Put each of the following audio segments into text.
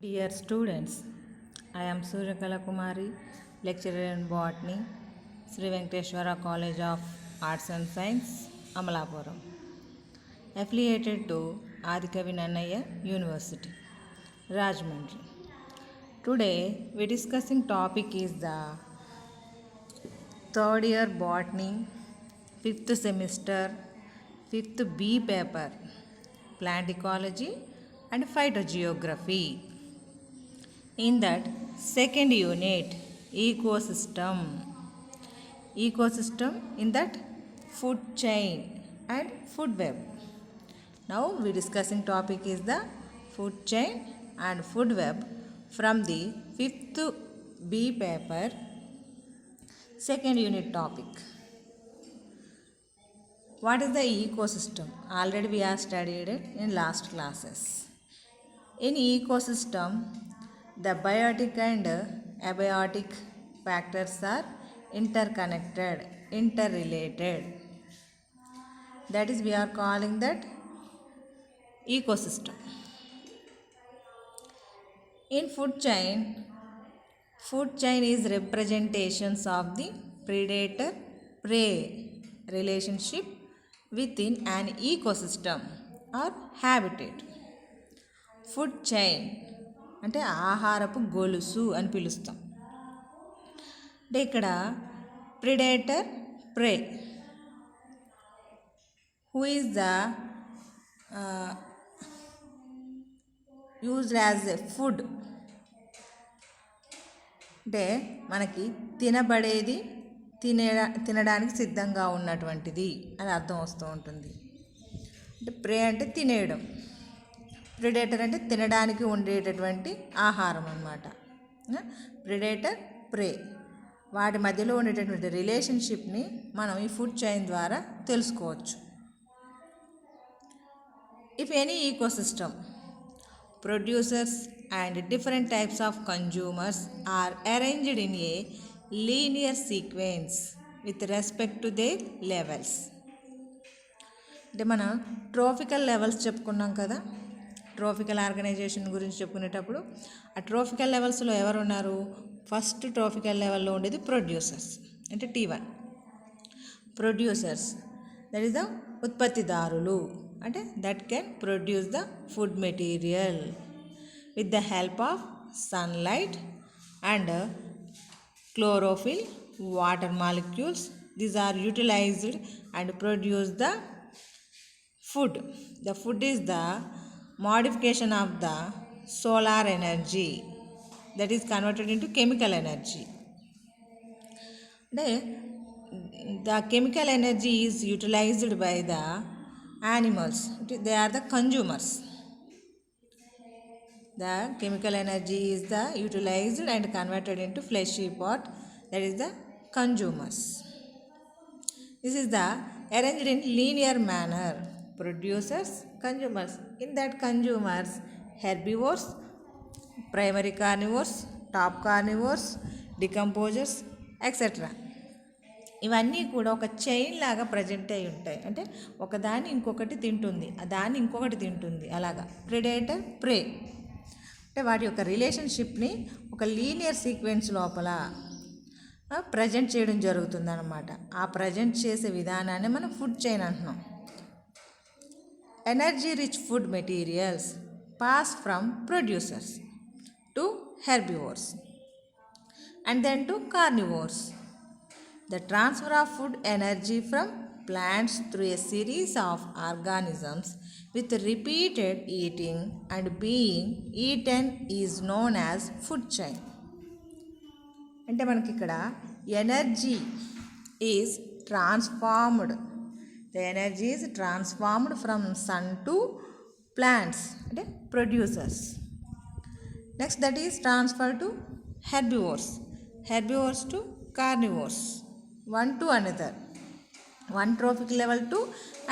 Dear students, I am Suryakala Kumari, lecturer in botany, Sri Venkateshwara College of Arts and Science, Amalapuram, affiliated to Adikavi Nannaya University, Rajahmundry. Today we discussing topic is the third year botany, fifth semester, fifth B paper, plant ecology and phytogeography. In that second unit, ecosystem in that food chain and food web. Now we discussing topic is the food chain and food web from the 5th B paper, second unit topic. What is the ecosystem? Already we have studied it in last classes. In ecosystem, the biotic and abiotic factors are interconnected, interrelated. That is, we are calling that ecosystem. In food chain is representations of the predator-prey relationship within an ecosystem or habitat. Food chain అంటే ఆహారపు గొలుసు అని పిలుస్తాం. అంటే ఇక్కడ predator pray who is the used as a food, అంటే మనకి తినబడేది, తినడానికి సిద్ధంగా ఉన్నటువంటిది అని అర్థం వస్తూ ఉంటుంది. అంటే ప్రే అంటే తినేయడం, ప్రిడేటర్ అంటే తినడానికి ఉండేటటువంటి ఆహారం అన్నమాట. ప్రిడేటర్ ప్రే వాటి మధ్యలో ఉండేటటువంటి రిలేషన్షిప్ని మనం ఈ ఫుడ్ చైన్ ద్వారా తెలుసుకోవచ్చు. If any ecosystem producers and different types of consumers are arranged in a linear sequence with respect to their levels. అంటే మనం ట్రోఫికల్ లెవెల్స్ చెప్పుకున్నాం కదా, ట్రోఫికల్ ఆర్గనైజేషన్ గురించి చెప్పుకునేటప్పుడు ఆ ట్రోఫికల్ లెవెల్స్లో ఎవరు ఉన్నారు? ఫస్ట్ ట్రోఫికల్ లెవెల్లో ఉండేది ప్రొడ్యూసర్స్, అంటే T1. Producers that is the ఉత్పత్తిదారులు, అంటే that can produce the food material with the help of sunlight and chlorophyll, water molecules. These are utilized and produce the food. The food is the modification of the solar energy that is converted into chemical energy. The chemical energy is utilized by the animals. They are the consumers. The chemical energy is the utilized and converted into fleshy part, that is the consumers. This is the arranged in linear manner. Producers, consumers. In that consumers, herbivores, primary carnivores, top carnivores, decomposers, etc. ఇవన్నీ కూడా ఒక chain లాగా present అయి ఉంటాయి. అంటే ఒకదాన్ని ఇంకొకటి తింటుంది, దాన్ని ఇంకొకటి తింటుంది, అలాగా ప్రిడేటర్ ప్రే. అంటే వాటి యొక్క రిలేషన్షిప్ని ఒక లీనియర్ సీక్వెన్స్ లోపల ప్రజెంట్ చేయడం జరుగుతుందన్నమాట. ఆ ప్రజెంట్ చేసే విధానాన్ని మనం ఫుడ్ చైన్ అంటున్నాం. Energy rich food materials pass from producers to herbivores and then to carnivores. The transfer of food energy from plants through a series of organisms with repeated eating and being eaten is known as food chain. అంటే మనకి ఇక్కడ energy is transformed. The energy is transformed from sun to plants, అంటే producers. Next, that is transferred to herbivores, herbivores to carnivores, one to another, one trophic level to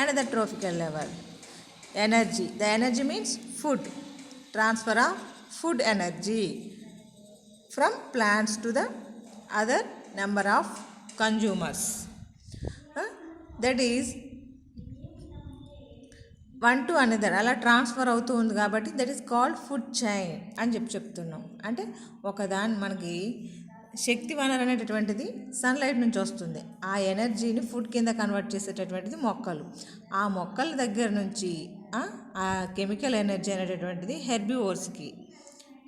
another trophical level. Energy, the energy means food, transfer of food energy from plants to the other number of consumers. That is one to another అలా transfer అవుతూ ఉంది కాబట్టి that is called food chain అని చెప్తున్నాం. అంటే ఒకదాని మనకి శక్తి వనరు అనేటటువంటిది సన్లైట్ నుంచి వస్తుంది. ఆ ఎనర్జీని ఫుడ్ కింద కన్వర్ట్ చేసేటటువంటిది మొక్కలు. ఆ మొక్కల దగ్గర నుంచి ఆ కెమికల్ ఎనర్జీ అనేటటువంటిది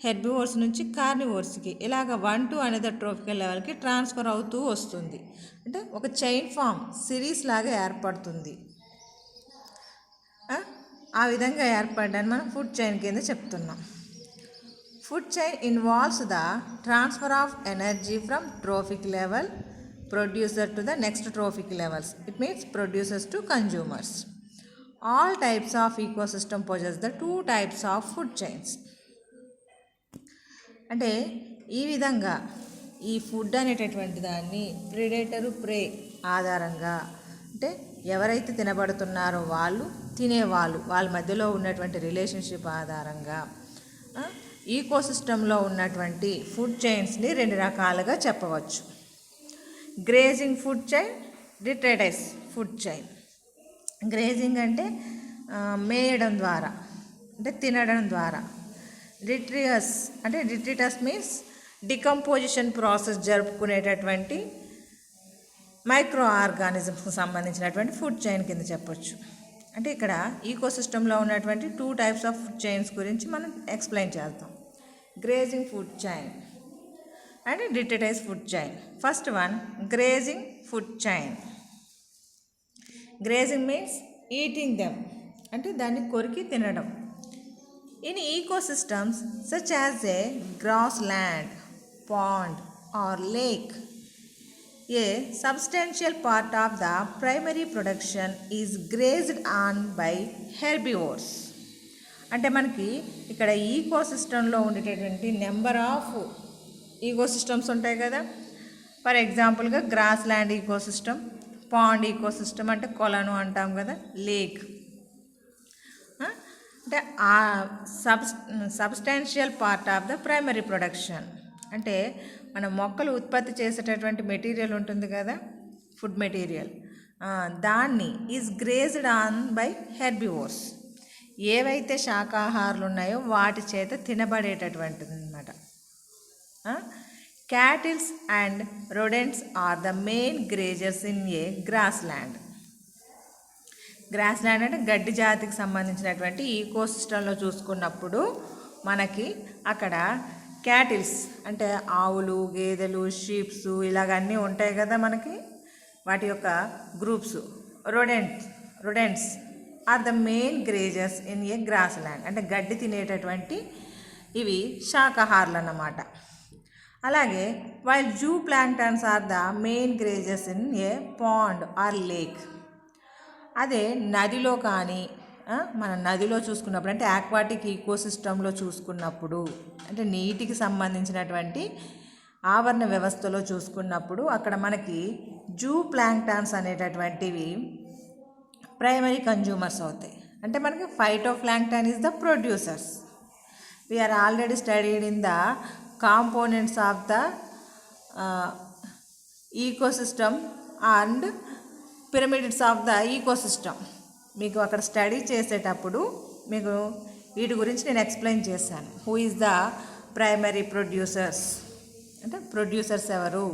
హెర్బివోర్స్ నుంచి కార్నివోర్స్కి ఇలాగ వన్ టు అనదర్ ట్రోపికల్ లెవెల్కి ట్రాన్స్ఫర్ అవుతూ వస్తుంది. అంటే ఒక చైన్ ఫామ్ సిరీస్ లాగా ఏర్పడుతుంది. ఆ విధంగా ఏర్పడ్డాన్ని మనం ఫుడ్ చైన్ కింద చెప్తున్నాం. Food chain involves the transfer of energy from trophic level producer to the next trophic levels. It means producers to consumers. All types of ecosystem possess the 2 types of food chains. అంటే ఈ విధంగా ఈ food అనేటటువంటి దాన్ని ప్రిడేటరు ప్రే ఆధారంగా, అంటే ఎవరైతే తినబడుతున్నారో వాళ్ళు తినేవాళ్ళు వాళ్ళ మధ్యలో ఉన్నటువంటి రిలేషన్షిప్ ఆధారంగా ఈకోసిస్టంలో ఉన్నటువంటి ఫుడ్ చైన్స్ని 2 రకాలుగా చెప్పవచ్చు. Grazing food chain, detritus food chain. Grazing అంటే మేయడం ద్వారా, అంటే తినడం ద్వారా. డిట్రిటస్ మీన్స్ డికంపోజిషన్ ప్రాసెస్ జరుపుకునేటటువంటి మైక్రో ఆర్గానిజమ్స్కి సంబంధించినటువంటి ఫుడ్ చైన్ కింద చెప్పొచ్చు. అంటే ఇక్కడ ఈకోసిస్టంలో ఉన్నటువంటి 2 టైప్స్ ఆఫ్ ఫుడ్ చైన్స్ గురించి మనం ఎక్స్ప్లెయిన్ చేద్దాం. Grazing food chain and detritus food chain. First one, grazing food chain. Grazing means eating them, అంటే దాన్ని కొరికి తినడం. In ecosystems such as a grassland, pond or lake, a substantial part of the primary production is grazed on by herbivores. అంటే మనకి ఇక్కడ ఈకోసిస్టంలో ఉండేటటువంటి number of ecosystems ఉంటాయి కదా. ఫర్ ఎగ్జాంపుల్గా grassland ecosystem, pond ecosystem అంటే కొలను అంటాం కదా, లేక్. అంటే ఆ substantial part of the primary production, అంటే మన మొక్కలు ఉత్పత్తి చేసేటటువంటి మెటీరియల్ ఉంటుంది కదా, ఫుడ్ మెటీరియల్, దాన్ని is grazed on by herbivores. ఏవైతే శాకాహారులు ఉన్నాయో వాటి చేత తినబడేటటువంటిది అనమాట. Cattles and rodents are the main grazers in a grassland. Grassland అంటే గడ్డి జాతికి సంబంధించినటువంటి ఈకోసిస్టంలో చూసుకున్నప్పుడు మనకి అక్కడ క్యాటిల్స్ అంటే ఆవులు, గేదెలు, షీప్స్ ఇలాగన్నీ ఉంటాయి కదా మనకి, వాటి యొక్క groups. Rodents are the main grazers in a grassland, అంటే గడ్డి తినేటటువంటి ఇవి శాకాహారులు అన్నమాట. అలాగే while zooplanktons are the main grazers in a pond or lake. అదే నదిలో కానీ మన నదిలో చూసుకున్నప్పుడు, అంటే ఆక్వాటిక్ ఈకోసిస్టంలో చూసుకున్నప్పుడు, అంటే నీటికి సంబంధించినటువంటి ఆవరణ వ్యవస్థలో చూసుకున్నప్పుడు అక్కడ మనకి జూ ప్లాంక్టన్స్ అనేటటువంటివి ప్రైమరీ కన్జ్యూమర్స్ అవుతాయి. అంటే మనకి phytoplankton is the producers. We are already studied in the components of the ecosystem and pyramids of the ecosystem. మీకు అక్కడ స్టడీ చేసేటప్పుడు మీకు వీటి గురించి నేను ఎక్స్ప్లెయిన్ చేశాను. Who is the primary producers, అంటే ప్రొడ్యూసర్స్ ఎవరు,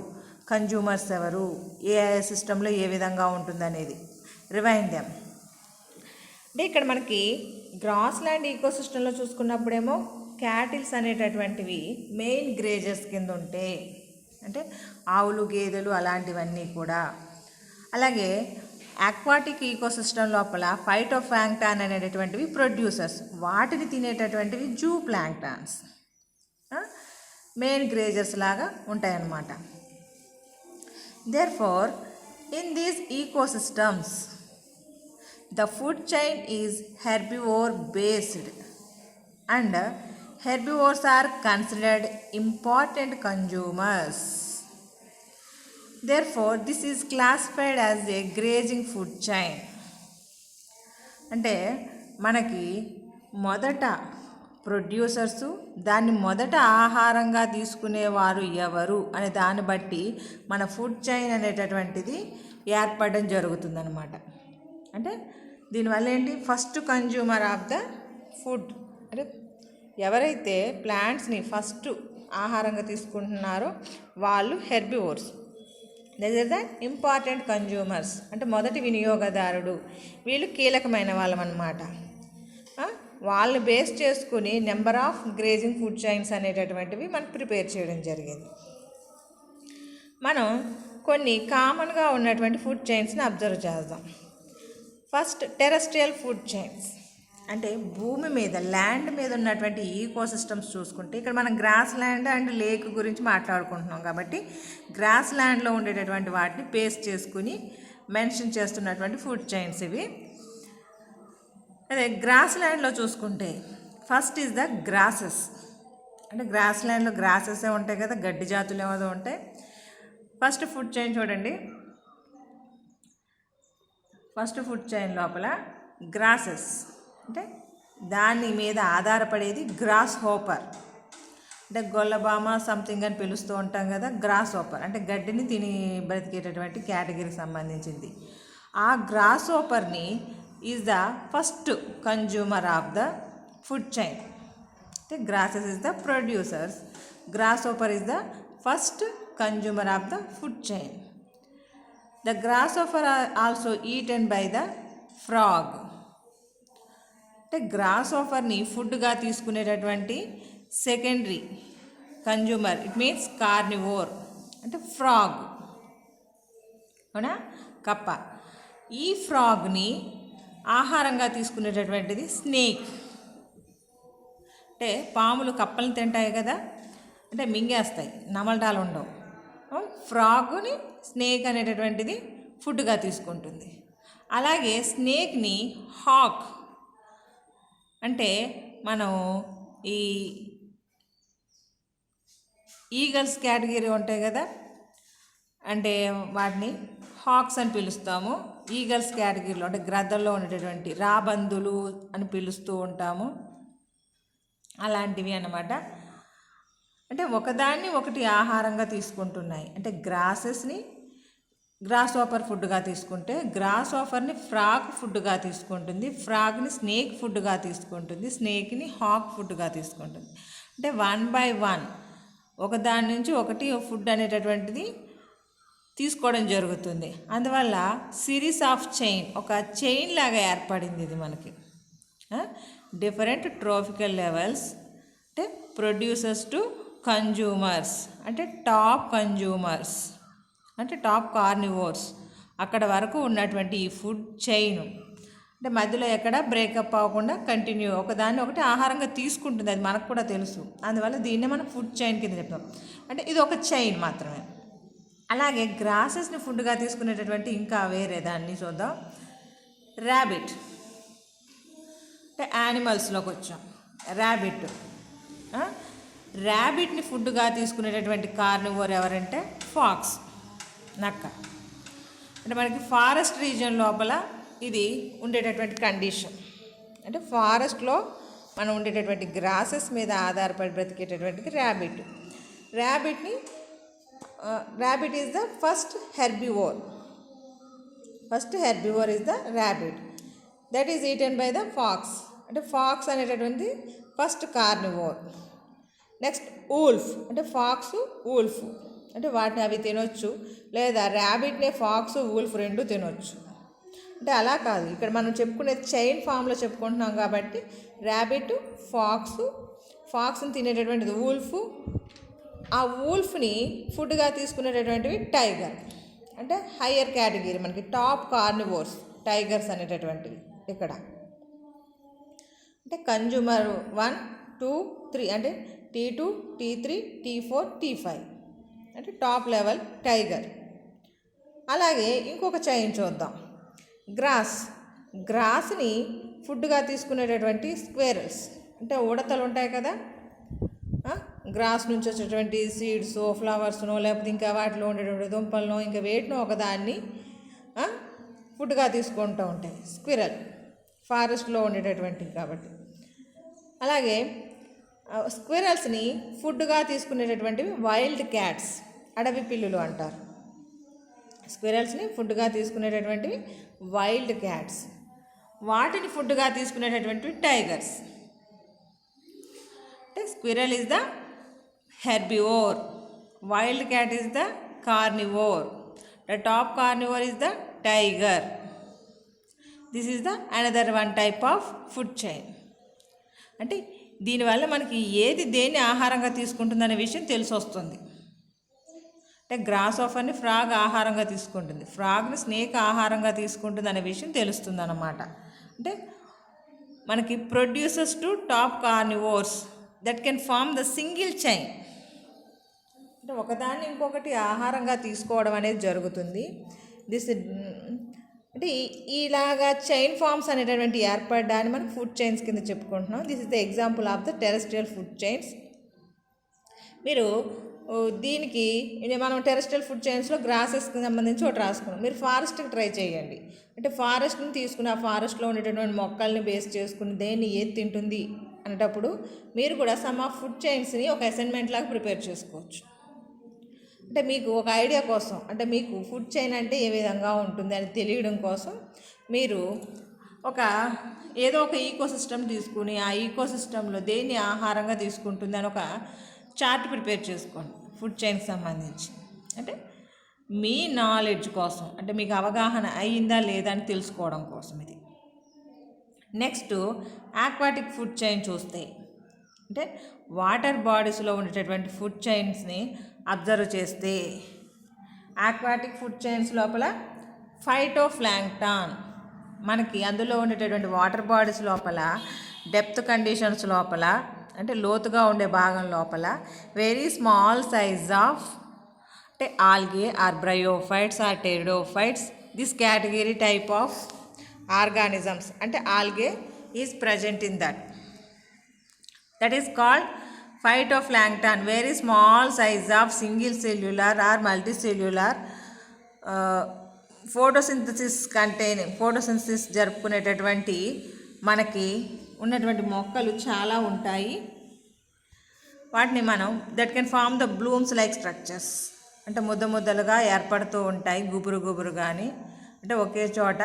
కన్జ్యూమర్స్ ఎవరు, ఏ సిస్టంలో ఏ విధంగా ఉంటుందనేది. Rewind them. అంటే ఇక్కడ మనకి గ్రాస్ ల్యాండ్ ఈకోసిస్టంలో చూసుకున్నప్పుడేమో క్యాటిల్స్ అనేటటువంటివి మెయిన్ గ్రేజర్స్ కింద ఉంటే, అంటే ఆవులు, గేదెలు అలాంటివన్నీ కూడా. అలాగే ఆక్వాటిక్ ఈకోసిస్టమ్ లోపల ఫైటోప్లాంక్టన్ అనేటటువంటివి ప్రొడ్యూసర్స్, వాటిని తినేటటువంటివి జూ ప్లాంక్టన్స్ మెయిన్ గ్రేజర్స్ లాగా ఉంటాయన్నమాట. Therefore in these ecosystems the food chain is herbivore based and herbivores are considered important consumers. Therefore, this is classified as a grazing food chain. అంటే మనకి మొదట producers, దాన్ని మొదట ఆహారంగా తీసుకునేవారు ఎవరు అనే దాన్ని బట్టి మన ఫుడ్ చైన్ అనేటటువంటిది ఏర్పడడం జరుగుతుందన్నమాట. అంటే దీనివల్ల ఏంటి, first consumer of the food అంటే ఎవరైతే ప్లాంట్స్ని ఫస్ట్ ఆహారంగా తీసుకుంటున్నారో వాళ్ళు herbivores. That is the important consumers అంటే మొదటి వినియోగదారుడు. వీళ్ళు కీలకమైన వాళ్ళమన్నమాట. వాళ్ళని బేస్ చేసుకుని number of grazing food chains అనేటటువంటివి మనకు ప్రిపేర్ చేయడం జరిగింది. మనం కొన్ని కామన్గా ఉన్నటువంటి ఫుడ్ చైన్స్ని అబ్జర్వ్ చేద్దాం. ఫస్ట్ టెరెస్ట్రియల్ ఫుడ్ చైన్స్ అంటే భూమి మీద ల్యాండ్ మీద ఉన్నటువంటి ఈకోసిస్టమ్స్ చూసుకుంటే ఇక్కడ మనం గ్రాస్ ల్యాండ్ అండ్ లేక్ గురించి మాట్లాడుకుంటున్నాం కాబట్టి గ్రాస్ ల్యాండ్లో ఉండేటటువంటి వాటిని బేస్ చేసుకుని మెన్షన్ చేస్తున్నటువంటి ఫుడ్ చైన్స్ ఇవి. అదే గ్రాస్ ల్యాండ్లో చూసుకుంటే ఫస్ట్ ఈజ్ ద గ్రాసెస్ అంటే గ్రాస్ ల్యాండ్లో గ్రాసెసే ఉంటాయి కదా, గడ్డి జాతులు ఏమో ఉంటాయి. ఫస్ట్ ఫుడ్ చైన్ చూడండి, ఫస్ట్ ఫుడ్ చైన్ లోపల గ్రాసెస్ అంటే దాని మీద ఆధారపడేది గ్రాస్ హోపర్ అంటే గొల్లబామ సంథింగ్ అని పిలుస్తూ ఉంటాం కదా. గ్రాస్ హోపర్ అంటే గడ్డిని తిని బ్రతికేటటువంటి కేటగిరీకి సంబంధించింది. ఆ గ్రాస్ హోపర్ని is the first consumer of the food chain. అంటే grasses is the producers, grasshopper is the first consumer of the food chain. The grasshopper are also eaten by the frog. అంటే గ్రాస్హోపర్ని ఫుడ్గా తీసుకునేటటువంటి secondary consumer it means carnivore అంటే frog, అవునా, కప్ప. ఈ ఫ్రాగ్ని ఆహారంగా తీసుకునేటటువంటిది snake. అంటే పాములు కప్పల్ని తింటాయి కదా, అంటే మింగేస్తాయి, నమలటాలు ఉండవు. ఫ్రాగ్ని స్నేక్ అనేటటువంటిది ఫుడ్గా తీసుకుంటుంది. అలాగే స్నేక్ని హాక్ అంటే మనం ఈ ఈగల్స్ కేటగిరీ ఉంటాయి కదా, అంటే వాటిని హాక్స్ అని పిలుస్తాము. ఈగల్స్ కేటగిరీలో అంటే గ్రద్దల్లో ఉండేటటువంటి రాబందులు అని పిలుస్తూ ఉంటాము. అలాంటివి అన్నమాట. అంటే ఒకదాన్ని ఒకటి ఆహారంగా తీసుకుంటున్నాయి. అంటే గ్రాసెస్ని గ్రాస్ హోపర్ ఫుడ్గా తీసుకుంటే గ్రాస్ హోపర్ని ఫ్రాగ్ ఫుడ్గా తీసుకుంటుంది, ఫ్రాగ్ని స్నేక్ ఫుడ్గా తీసుకుంటుంది, స్నేక్ని హాక్ ఫుడ్గా తీసుకుంటుంది. అంటే 1 by 1 ఒకదాని నుంచి ఒకటి ఫుడ్ అనేటటువంటిది తీసుకోవడం జరుగుతుంది. అందువల్ల సిరీస్ ఆఫ్ చైన్, ఒక చైన్ లాగా ఏర్పడింది ఇది మనకి. డిఫరెంట్ ట్రోపికల్ లెవెల్స్ అంటే ప్రొడ్యూసర్స్ టు కన్జ్యూమర్స్ అంటే టాప్ కన్జ్యూమర్స్ అంటే టాప్ కార్నివోర్స్ అక్కడ వరకు ఉన్నటువంటి ఈ ఫుడ్ చైన్ అంటే మధ్యలో ఎక్కడ బ్రేకప్ అవ్వకుండా కంటిన్యూ ఒకదాన్ని ఒకటి ఆహారంగా తీసుకుంటుంది. అది మనకు కూడా తెలుసు. అందువల్ల దీన్నే మనం ఫుడ్ చైన్ కింద చెప్తాం. అంటే ఇది ఒక చైన్ మాత్రమే. అలాగే గ్రాసెస్ని ఫుడ్గా తీసుకునేటటువంటి ఇంకా వేరే దాన్ని చూద్దాం. ర్యాబిట్ అంటే యానిమల్స్లోకి వచ్చాం. ర్యాబిట్ని ఫుడ్గా తీసుకునేటటువంటి కార్నివోర్ ఎవరంటే ఫాక్స్, నక్క. అంటే మనకి ఫారెస్ట్ రీజియన్ లోపల ఇది ఉండేటటువంటి కండిషన్. అంటే ఫారెస్ట్లో మనం ఉండేటటువంటి గ్రాసెస్ మీద ఆధారపడి బ్రతికేటటువంటిది rabbit. Rabbit is the first herbivore. First herbivore is the rabbit. That is eaten by the fox. అంటే ఫాక్స్ అనేటటువంటి ఫస్ట్ కార్నివోర్. నెక్స్ట్ ఊల్ఫ్ అంటే ఫాక్స్ ఊల్ఫ్ అంటే వాటిని అవి తినొచ్చు, లేదా ర్యాబిట్నే ఫాక్స్ ఊల్ఫ్ రెండు తినొచ్చు. అంటే అలా కాదు, ఇక్కడ మనం చెప్పుకునే చైన్ ఫామ్లో చెప్పుకుంటున్నాం కాబట్టి ర్యాబిట్, ఫాక్స్ని తినేటటువంటిది ఊల్ఫ్. ఆ ఊల్ఫ్ని ఫుడ్గా తీసుకునేటటువంటివి టైగర్. అంటే హయ్యర్ కేటగిరీ మనకి టాప్ కార్నివోర్స్ టైగర్స్ అనేటటువంటివి ఇక్కడ. అంటే కన్జ్యూమర్ 1, 2, 3 అంటే T2, T3, T4, T5 అంటే టాప్ లెవెల్ టైగర్. అలాగే ఇంకొక చైన్ చూద్దాం. గ్రాస్ని ఫుడ్గా తీసుకునేటటువంటి స్క్వేరల్స్ అంటే ఉడతలు ఉంటాయి కదా, గ్రాస్ నుంచి వచ్చేటువంటి సీడ్స్, ఫ్లవర్స్నో లేకపోతే ఇంకా వాటిలో ఉండేటువంటి దుంపలను ఇంకా వేటినో ఒకదాన్ని ఫుడ్గా తీసుకుంటూ ఉంటాయి. స్క్విరల్ ఫారెస్ట్లో ఉండేటటువంటివి కాబట్టి. అలాగే స్క్విరల్స్ని ఫుడ్గా తీసుకునేటటువంటివి వైల్డ్ క్యాట్స్, అడవి పిల్లులు అంటారు. స్క్విరల్స్ని ఫుడ్గా తీసుకునేటటువంటివి వైల్డ్ క్యాట్స్. వాటిని ఫుడ్గా తీసుకునేటటువంటి టైగర్స్. అంటే squirrel is the herbivore, wild cat is the carnivore, the top carnivore is the tiger. This is the another one type of food chain. అంటే దీనివల్ల మనకి ఏది దేన్ని ఆహారంగా తీసుకుంటుందనే విషయం తెలిసి వస్తుంది. అంటే గ్రాస్ ఆఫర్ని ఫ్రాగ్ ఆహారంగా తీసుకుంటుంది, ఫ్రాగ్ని స్నేక్ ఆహారంగా తీసుకుంటుంది అనే విషయం తెలుస్తుంది అన్నమాట. అంటే మనకి producers to top carnivores that can form the single chain. అంటే ఒకదాన్ని ఇంకొకటి ఆహారంగా తీసుకోవడం అనేది జరుగుతుంది. దిస్ అంటే ఇలాగా చైన్ ఫార్మ్స్ అనేటటువంటి ఏర్పడడాన్ని మనం ఫుడ్ చైన్స్ కింద చెప్పుకుంటున్నాం. This is the example of the terrestrial food chains. మీరు దీనికి మనం టెరెస్ట్రియల్ ఫుడ్ చైన్స్లో గ్రాసెస్కి సంబంధించి ఒకటి రాసుకున్నాం. మీరు ఫారెస్ట్కి ట్రై చేయండి. అంటే ఫారెస్ట్ని తీసుకుని ఆ ఫారెస్ట్లో ఉండేటటువంటి మొక్కల్ని బేస్ చేసుకుని దేన్ని ఏది తింటుంది అనేటప్పుడు మీరు కూడా సమ్ ఆఫ్ ఫుడ్ చైన్స్ని ఒక అసైన్మెంట్ లాగా ప్రిపేర్ చేసుకోవచ్చు. అంటే మీకు ఒక ఐడియా కోసం, అంటే మీకు ఫుడ్ చైన్ అంటే ఏ విధంగా ఉంటుంది అని తెలియడం కోసం మీరు ఏదో ఒక ఈకోసిస్టమ్ తీసుకుని ఆ ఈకోసిస్టంలో దేన్ని ఆహారంగా తీసుకుంటుంది అని ఒక చార్ట్ ప్రిపేర్ చేసుకోండి ఫుడ్ చైన్కి సంబంధించి. అంటే మీ నాలెడ్జ్ కోసం, అంటే మీకు అవగాహన అయ్యిందా లేదా అని తెలుసుకోవడం కోసం ఇది. నెక్స్ట్ ఆక్వాటిక్ ఫుడ్ చైన్ చూస్తే, అంటే వాటర్ బాడీస్లో ఉండేటటువంటి ఫుడ్ చైన్స్ని అబ్జర్వ్ చేస్తే ఆక్వాటిక్ ఫుడ్ చైన్స్ లోపల ఫైటోప్లాంక్టాన్, మనకి అందులో ఉండేటటువంటి వాటర్ బాడీస్ లోపల డెప్త్ కండిషన్స్ లోపల, అంటే లోతుగా ఉండే భాగం లోపల వెరీ స్మాల్ సైజ్ ఆఫ్, అంటే algae or bryophytes or pteridophytes, this category type of organisms, అంటే algae is present in that is called phytoplankton, very small size of single cellular or multicellular photosynthesis జరుపుకునేటటువంటి మనకి ఉన్నటువంటి మొక్కలు చాలా ఉంటాయి. వాటిని మనం that can form the blooms like structures, అంటే ముద్దలుగా ఏర్పడుతూ ఉంటాయి, గుబురు కానీ, అంటే ఒకే చోట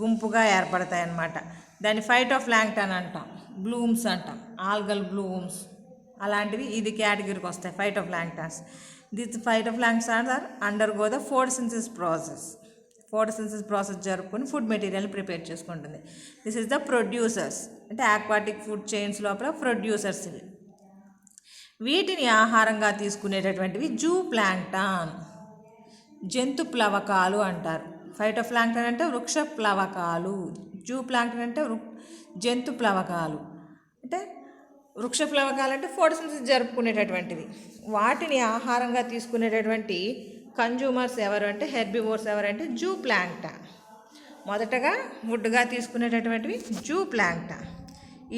గుంపుగా ఏర్పడతాయి అన్నమాట. దాన్ని ఫైటోప్లాంక్టన్ అంటాం, బ్లూమ్స్ అంటాం, ఆల్గల్ బ్లూమ్స్ అలాంటివి ఇది కేటగిరీకి వస్తాయి phytoplanktons. This phytoplanktons are undergo the photosynthesis process జరుపుకొని ఫుడ్ మెటీరియల్ని ప్రిపేర్ చేసుకుంటుంది. దిస్ ఈజ్ ద ప్రొడ్యూసర్స్, అంటే ఆక్వాటిక్ ఫుడ్ చైన్స్ లోపల ప్రొడ్యూసర్స్ ఇవి. వీటిని ఆహారంగా తీసుకునేటటువంటివి జూ ప్లాంక్టన్, జంతు ప్లవకాలు అంటారు. ఫైటోప్లాంక్టన్ అంటే వృక్ష ప్లవకాలు, జూ ప్లాంక్టన్ అంటే జంతు ప్లవకాలు. అంటే వృక్ష ప్లవకాలు అంటే ఫోటోసింథసిస్ జరుపుకునేటటువంటివి. వాటిని ఆహారంగా తీసుకునేటటువంటి కన్జ్యూమర్స్ ఎవరు అంటే హెర్బివోర్స్ ఎవరంటే జూ ప్లాంక్టన్. మొదటగా ఫుడ్గా తీసుకునేటటువంటివి జూ ప్లాంక్టన్.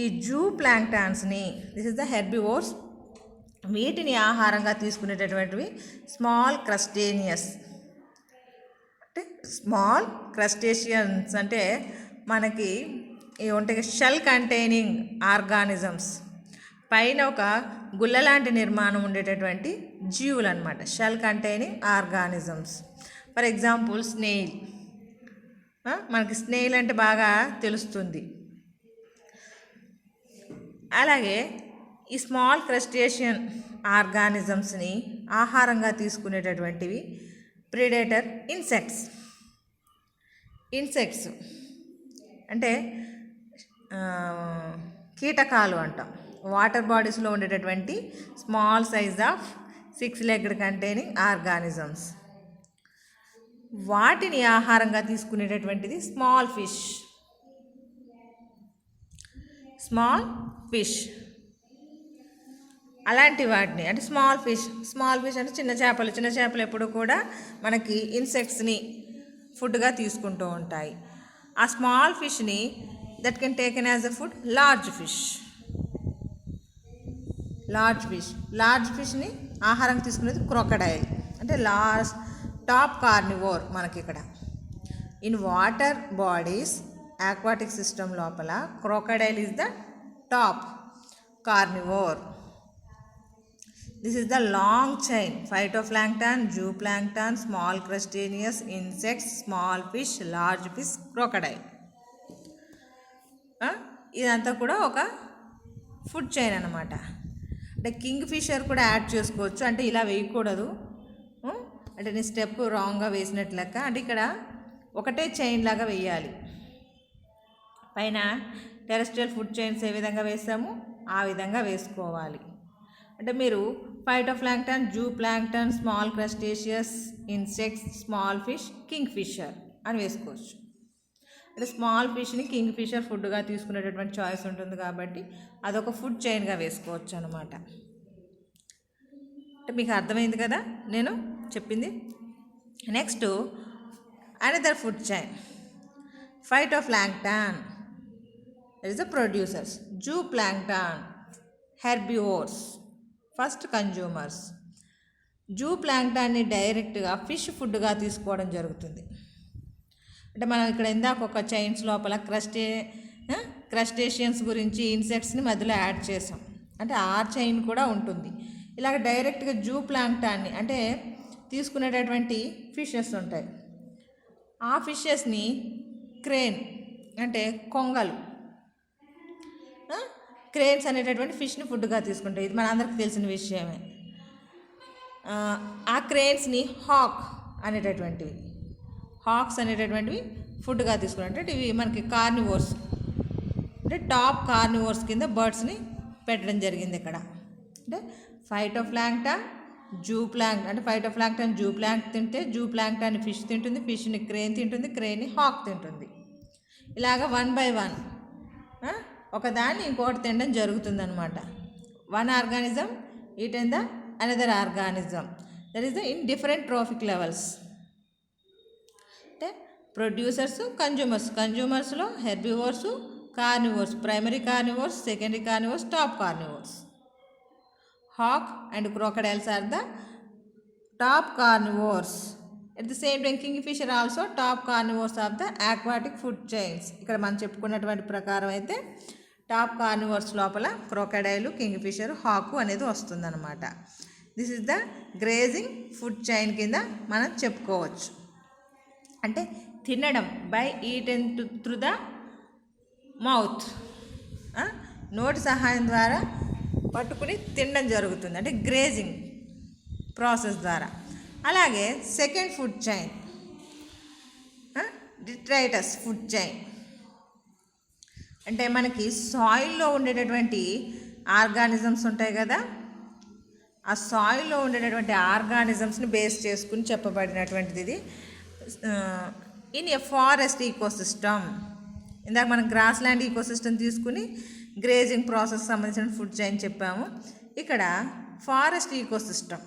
ఈ జూ ప్లాంక్టన్స్ని, దిస్ ఇస్ ద హెర్బివోర్స్, వీటిని ఆహారంగా తీసుకునేటటువంటివి స్మాల్ క్రస్టేనియస్, అంటే స్మాల్ క్రస్టేషియన్స్, అంటే మనకి ఇవి ఉంటాయి షెల్ కంటైనింగ్ ఆర్గానిజమ్స్, పైన ఒక గుల్ల లాంటి నిర్మాణం ఉండేటటువంటి జీవులు అనమాట, shell containing organisms. For example snail, మనకి స్నేయిల్ అంటే బాగా తెలుస్తుంది. అలాగే ఈ స్మాల్ క్రస్టేషియన్ ఆర్గానిజమ్స్ని ఆహారంగా తీసుకునేటటువంటివి ప్రిడేటర్ ఇన్సెక్ట్స్ అంటే కీటకాలు అంటాం. వాటర్ బాడీస్లో ఉండేటటువంటి small size of 6-legged containing organisms. వాటిని ఆహారంగా తీసుకునేటటువంటిది స్మాల్ ఫిష్. అలాంటి వాటిని, అంటే స్మాల్ ఫిష్ అంటే చిన్న చేపలు ఎప్పుడు కూడా మనకి ఇన్సెక్ట్స్ని ఫుడ్గా తీసుకుంటూ ఉంటాయి. ఆ స్మాల్ ఫిష్ని that can taken as a food లార్జ్ ఫిష్ని ఆహారంగా తీసుకునేది క్రొకడైల్, అంటే టాప్ కార్నివోర్ మనకి ఇక్కడ. In water bodies aquatic system లోపల crocodile is the top carnivore. This is the long chain phytoplankton, zooplankton, small crustaceans, insects, small fish, large fish, crocodile. ఇదంతా కూడా ఒక ఫుడ్ చైన్ అన్నమాట. అంటే కింగ్ ఫిషర్ కూడా add చేసుకోవచ్చు, అంటే ఇలా వేయకూడదు, అంటే నేను స్టెప్ రాంగ్గా వేసినట్లు లెక్క. అంటే ఇక్కడ ఒకటే చైన్ లాగా వేయాలి. పైన టెరెస్ట్రియల్ ఫుడ్ చైన్స్ ఏ విధంగా వేస్తామో ఆ విధంగా వేసుకోవాలి. అంటే మీరు phytoplankton, zooplankton, small crustaceans, insects, small fish, kingfisher అని వేసుకోవచ్చు. అంటే స్మాల్ ఫిష్ని కింగ్ ఫిషర్ ఫుడ్గా తీసుకునేటటువంటి చాయిస్ ఉంటుంది కాబట్టి అదొక ఫుడ్ చైన్గా వేసుకోవచ్చు అనమాట. అంటే మీకు అర్థమైంది కదా నేను చెప్పింది. Next another food chain, phytoplankton, that is the producers. Zooplankton, herbivores, first consumers. జూ ప్లాంక్టన్ని డైరెక్ట్గా ఫిష్ ఫుడ్గా తీసుకోవడం జరుగుతుంది. అంటే మనం ఇక్కడ ఇందాక ఒక చైన్స్ లోపల క్రస్టేషియన్స్ గురించి, ఇన్సెక్ట్స్ని మధ్యలో యాడ్ చేసాం, అంటే ఆ చైన్ కూడా ఉంటుంది. ఇలాగ డైరెక్ట్గా జూ ప్లాంక్టన్ని అంటే తీసుకునేటటువంటి ఫిషెస్ ఉంటాయి. ఆ ఫిషెస్ని క్రేన్ అంటే కొంగలు, క్రేన్స్ అనేటటువంటి ఫిష్ని ఫుడ్గా తీసుకుంటాయి. ఇది మన అందరికి తెలిసిన విషయమే. ఆ క్రేన్స్ని హాక్స్ అనేటటువంటివి ఫుడ్గా తీసుకుంటాయి. అంటే ఇవి మనకి కార్నివోర్స్, అంటే టాప్ కార్నివోర్స్ కింద బర్డ్స్ని పెట్టడం జరిగింది ఇక్కడ. అంటే ఫైటోప్లాంక్టన్, జూ ప్లాంక్టన్, అంటే ఫైటోప్లాంక్టన్ జూ ప్లాంక్టన్ తింటే, జూ ప్లాంక్టన్ ఫిష్ తింటుంది, ఫిష్ని క్రేన్ తింటుంది, క్రేన్ని హాక్ తింటుంది. ఇలాగ 1 by 1 ఒకదాన్ని ఇంకోటి తినడం జరుగుతుందన్నమాట. One organism eat and the another organism, that is the in different trophic levels. అంటే ప్రొడ్యూసర్స్, కన్జ్యూమర్స్లో herbivores, carnivores, primary carnivores, secondary carnivores, top carnivores. Hawk and crocodiles are the top carnivores. At the same time, kingfisher also top carnivores of the aquatic food chains. ఇక్కడ మనం చెప్పుకున్నటువంటి ప్రకారం అయితే top carnivores లోపల క్రోకడైలు, Kingfisher, Haku అనేది వస్తుందన్నమాట. This is the grazing food chain కింద మనం చెప్పుకోవచ్చు. అంటే తినడం, by eaten through the mouth, నోటి సహాయం ద్వారా పట్టుకుని తినడం జరుగుతుంది, అంటే గ్రేజింగ్ ప్రాసెస్ ద్వారా. అలాగే second food chain, detritus food chain, అంటే మనకి సాయిల్లో ఉండేటటువంటి ఆర్గానిజమ్స్ ఉంటాయి కదా, ఆ సాయిల్లో ఉండేటటువంటి ఆర్గానిజమ్స్ని బేస్ చేసుకుని చెప్పబడినటువంటిది ఇది. ఇన్ ఎ ఫారెస్ట్ ఈకోసిస్టమ్, ఇందాక మనం గ్రాస్ ల్యాండ్ ఈకోసిస్టమ్ తీసుకుని గ్రేజింగ్ ప్రాసెస్ సంబంధించిన ఫుడ్ చైన్ చెప్పాము. ఇక్కడ forest ecosystem,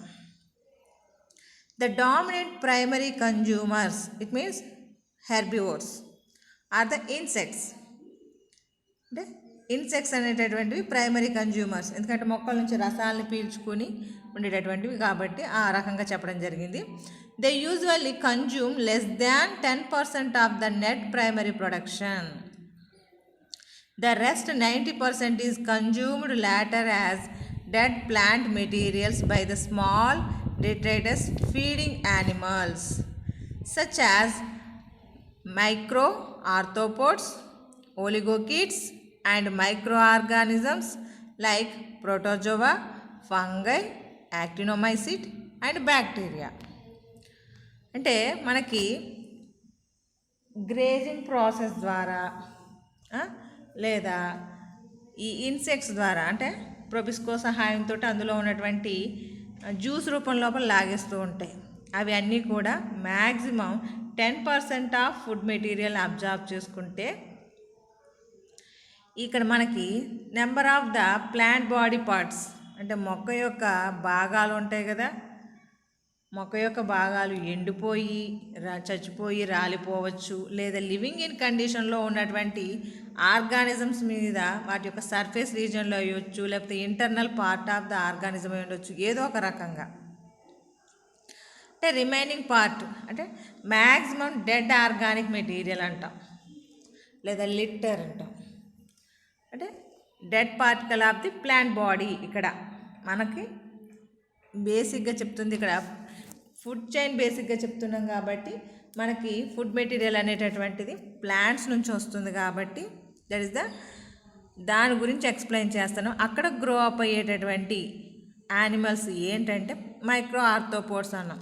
the dominant primary consumers, it means herbivores, are the insects. అంటే ఇన్సెక్ట్స్ అనేటటువంటివి ప్రైమరీ కన్జ్యూమర్స్, ఎందుకంటే మొక్కల నుంచి రసాలను పీల్చుకొని ఉండేటటువంటివి కాబట్టి ఆ రకంగా చెప్పడం జరిగింది. They usually consume less than 10% of the net primary production. The rest 90% is consumed later as dead plant materials by the small detritus feeding animals such as microarthropods, oligochaetes and microorganisms like protozoa, fungi, actinomycete and bacteria. అంటే మనకి grazing process ద్వారా లేదా ఈ insects ద్వారా, అంటే ప్రొబిస్కో సహాయంతో అందులో ఉన్నటువంటి జ్యూస్ రూపం లోపల లాగేస్తూ ఉంటాయి. అవి అన్నీ కూడా maximum 10% of food material absorb చేసుకుంటే, ఇక్కడ మనకి number of the plant body parts, అంటే మొక్క యొక్క భాగాలు ఉంటాయి కదా, మొక్క యొక్క భాగాలు ఎండిపోయి చచ్చిపోయి రాలిపోవచ్చు, లేదా లివింగ్ ఇన్ కండిషన్లో ఉన్నటువంటి ఆర్గానిజమ్స్ మీద వాటి యొక్క సర్ఫేస్ రీజన్లో అయ్యొచ్చు, లేకపోతే internal part of the organism అయి ఉండొచ్చు, ఏదో ఒక రకంగా. అంటే రిమైనింగ్ పార్ట్ అంటే మ్యాక్సిమం డెడ్ ఆర్గానిక్ మెటీరియల్ అంటాం, లేదా లిట్టర్ అంటాం. అంటే dead particle of the plant body ఇక్కడ మనకి బేసిక్గా చెప్తుంది. ఇక్కడ ఫుడ్ చైన్ బేసిక్గా చెప్తున్నాం కాబట్టి మనకి ఫుడ్ మెటీరియల్ అనేటటువంటిది ప్లాంట్స్ నుంచి వస్తుంది కాబట్టి దట్ ఈస్ ద దాని గురించి ఎక్స్ప్లెయిన్ చేస్తాను. అక్కడ గ్రో అప్ అయ్యేటటువంటి యానిమల్స్ ఏంటంటే మైక్రో ఆర్థ్రోపోడ్స్ అన్నాం,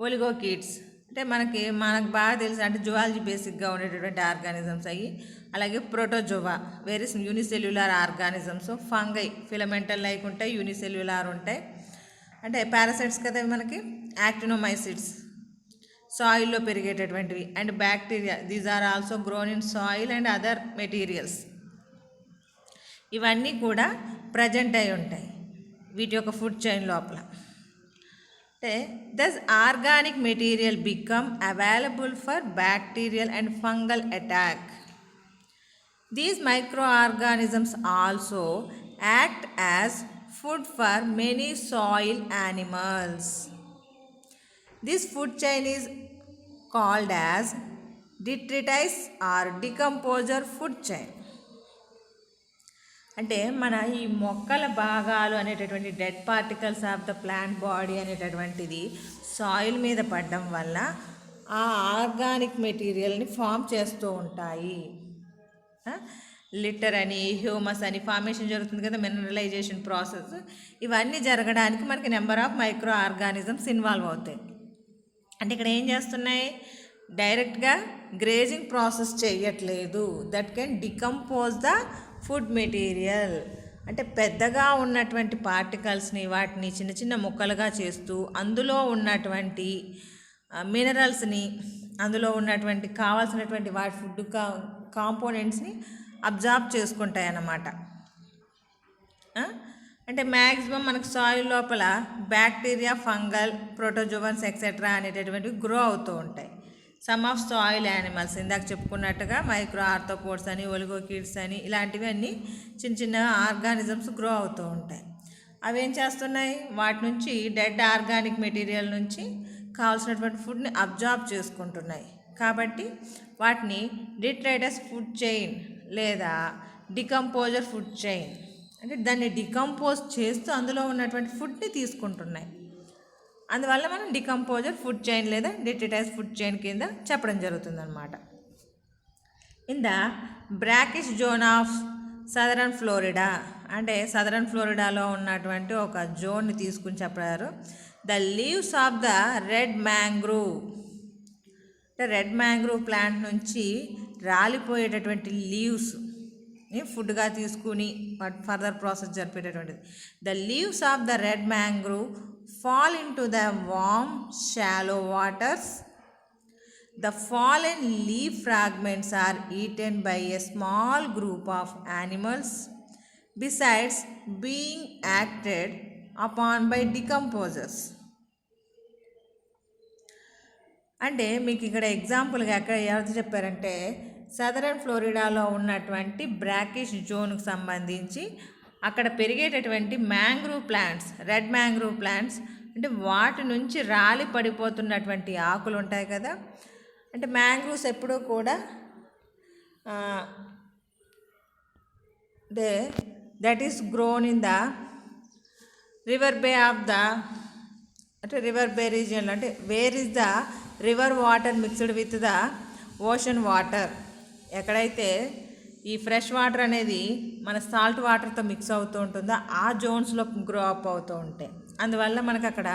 ఒలిగోకిడ్స్ అంటే మనకు బాగా తెలుసు, అంటే జువాలజీ బేసిక్గా ఉండేటటువంటి ఆర్గానిజమ్స్ అయ్యి. అలాగే ప్రోటోజోవా వేరే unicellular organisms, fungi filamental like ఉంటాయి, యూనిసెల్యులార్ ఉంటాయి, అంటే పారాసైట్స్ కదా మనకి. యాక్టినోమైసిడ్స్ సాయిల్లో పెరిగేటటువంటివి. And bacteria, these are also grown in soil and other materials. ఇవన్నీ కూడా ప్రజెంట్ అయి ఉంటాయి వీటి యొక్క ఫుడ్ చైన్ లోపల. అంటే thus organic material become available for bacterial and fungal attack. These micro organisms also act as food for many soil animals. This food chain is called as detritus or decomposer food chain. అంటే మన ఈ మొక్కల భాగాలు అనేటటువంటి dead particles of the plant body అనేటటువంటిది soil మీద పడడం వల్ల ఆ ఆర్గానిక్ మెటీరియల్ని ఫామ్ చేస్తూ ఉంటాయి. లిటర్ అని, హ్యూమస్ అని ఫార్మేషన్ జరుగుతుంది కదా, మినరలైజేషన్ ప్రాసెస్. ఇవన్నీ జరగడానికి మనకి number of micro organisms involve అవుతాయి. అంటే ఇక్కడ ఏం చేస్తున్నాయి, డైరెక్ట్గా గ్రేజింగ్ ప్రాసెస్ చేయట్లేదు. That can decompose the food material. అంటే పెద్దగా ఉన్నటువంటి పార్టికల్స్ని వాటిని చిన్న చిన్న ముక్కలుగా చేస్తూ అందులో ఉన్నటువంటి మినరల్స్ని, అందులో ఉన్నటువంటి కావాల్సినటువంటి వాటి ఫుడ్ కాంపోనెంట్స్ని అబ్జార్బ్ చేసుకుంటాయి అన్నమాట. అంటే మ్యాక్సిమం మనకు సాయిల్ లోపల బ్యాక్టీరియా, ఫంగల్, ప్రోటోజోవన్స్ ఎక్సెట్రా అనేటటువంటివి గ్రో అవుతూ ఉంటాయి. సమ్ ఆఫ్ సాయిల్ యానిమల్స్ ఇందాక చెప్పుకున్నట్టుగా మైక్రో ఆర్థ్రోపోడ్స్ అని, ఒలిగోకిడ్స్ అని ఇలాంటివి అన్నీ చిన్న చిన్న ఆర్గానిజమ్స్ గ్రో అవుతూ ఉంటాయి. అవి ఏం చేస్తున్నాయి, వాటి నుంచి డెడ్ ఆర్గానిక్ మెటీరియల్ నుంచి కావాల్సినటువంటి ఫుడ్ని అబ్జార్బ్ చేసుకుంటున్నాయి. కాబట్టి వాటిని డిట్రైటస్ ఫుడ్ చైన్ లేదా డికంపోజర్ ఫుడ్ చైన్, అంటే దాన్ని డికంపోజ్ చేస్తూ అందులో ఉన్నటువంటి ఫుడ్ని తీసుకుంటున్నాయి. అందువల్ల మనం డికంపోజర్ ఫుడ్ చైన్ లేదా డిట్రైటస్ ఫుడ్ చైన్ కింద చెప్పడం జరుగుతుందన్నమాట. In the brackish zone of southern Florida, అంటే సదరన్ ఫ్లోరిడాలో ఉన్నటువంటి ఒక జోన్ని తీసుకుని చెప్పారు. The leaves of the red mangrove, అంటే రెడ్ మ్యాంగ్రూవ్ ప్లాంట్ నుంచి రాలిపోయేటటువంటి లీవ్స్ ఫుడ్గా తీసుకుని ఫర్దర్ ప్రాసెస్ జరిపేటటువంటిది. The leaves of the red mangrove fall into the warm shallow waters. The fallen leaf fragments are eaten by a small group of animals besides being acted upon by decomposers. అంటే మీకు ఇక్కడ ఎగ్జాంపుల్గా ఎక్కడ ఎవరు చెప్పారంటే southern ఫ్లోరిడాలో ఉన్నటువంటి brackish జోన్కు సంబంధించి అక్కడ పెరిగేటటువంటి mangrove plants, red mangrove plants, అంటే వాటి నుంచి రాలి పడిపోతున్నటువంటి ఆకులు ఉంటాయి కదా. అంటే మ్యాంగ్రూవ్స్ ఎప్పుడూ కూడా that is grown in the river bay of the, అంటే రివర్ బే రీజియన్లో, అంటే where is the river water mixed with the ocean water. ఎక్కడైతే ఈ ఫ్రెష్ వాటర్ అనేది మన సాల్ట్ వాటర్తో మిక్స్ అవుతూ ఉంటుందో ఆ జోన్స్లో గ్రో అప్ అవుతూ ఉంటాయి. అందువల్ల మనకు అక్కడ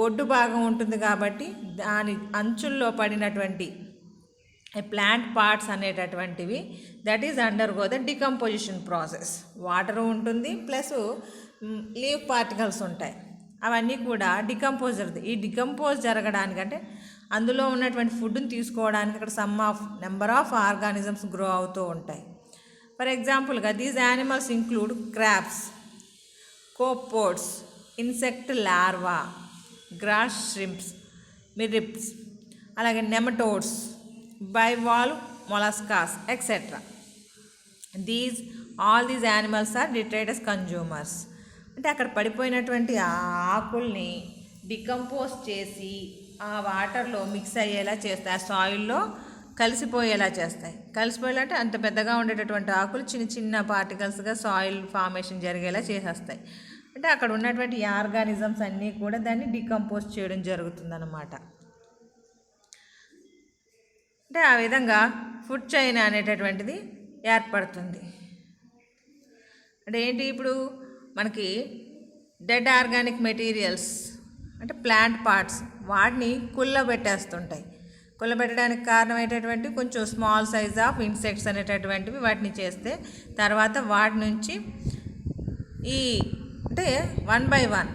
ఒడ్డు భాగం ఉంటుంది కాబట్టి దాని అంచుల్లో పడినటువంటి ప్లాంట్ పార్ట్స్ అనేటటువంటివి that is undergo the decomposition process. Water ఉంటుంది ప్లస్ లీవ్ పార్టికల్స్ ఉంటాయి, అవన్నీ కూడా డికంపోజర్ది. ఈ డికంపోజ్ జరగడానికంటే అందులో ఉన్నటువంటి ఫుడ్ని తీసుకోవడానికి అక్కడ some of number of organisms grow అవుతూ ఉంటాయి. ఫర్ ఎగ్జాంపుల్గా these animals include crabs, copepods, insect larva, grass shrimps, మిరిప్స్, అలాగే nematodes, bivalve molluscs etcetera. All these animals are detritus consumers. అంటే అక్కడ పడిపోయినటువంటి ఆ ఆకుల్ని డికంపోజ్ చేసి ఆ వాటర్లో మిక్స్ అయ్యేలా చేస్తాయి, ఆ సాయిల్లో కలిసిపోయేలా చేస్తాయి. కలిసిపోయేలా అంటే అంత పెద్దగా ఉండేటటువంటి ఆకులు చిన్న చిన్న పార్టికల్స్గా సాయిల్ ఫార్మేషన్ జరిగేలా చేసేస్తాయి. అంటే అక్కడ ఉన్నటువంటి ఆర్గానిజమ్స్ అన్నీ కూడా దాన్ని డికంపోజ్ చేయడం జరుగుతుందన్నమాట. అంటే ఆ విధంగా ఫుడ్ చైన్ అనేటటువంటిది ఏర్పడుతుంది. అంటే ఏంటి, ఇప్పుడు మనకి డెడ్ ఆర్గానిక్ మెటీరియల్స్ అంటే ప్లాంట్ పార్ట్స్ వాటిని కుళ్ళబెట్టేస్తుంటాయి. కుళ్ళబెట్టడానికి కారణమైనటువంటి కొంచెం స్మాల్ సైజ్ ఆఫ్ ఇన్సెక్ట్స్ అనేటటువంటివి వాటిని చేస్తే తర్వాత వాటి నుంచి ఈ అంటే 1 by 1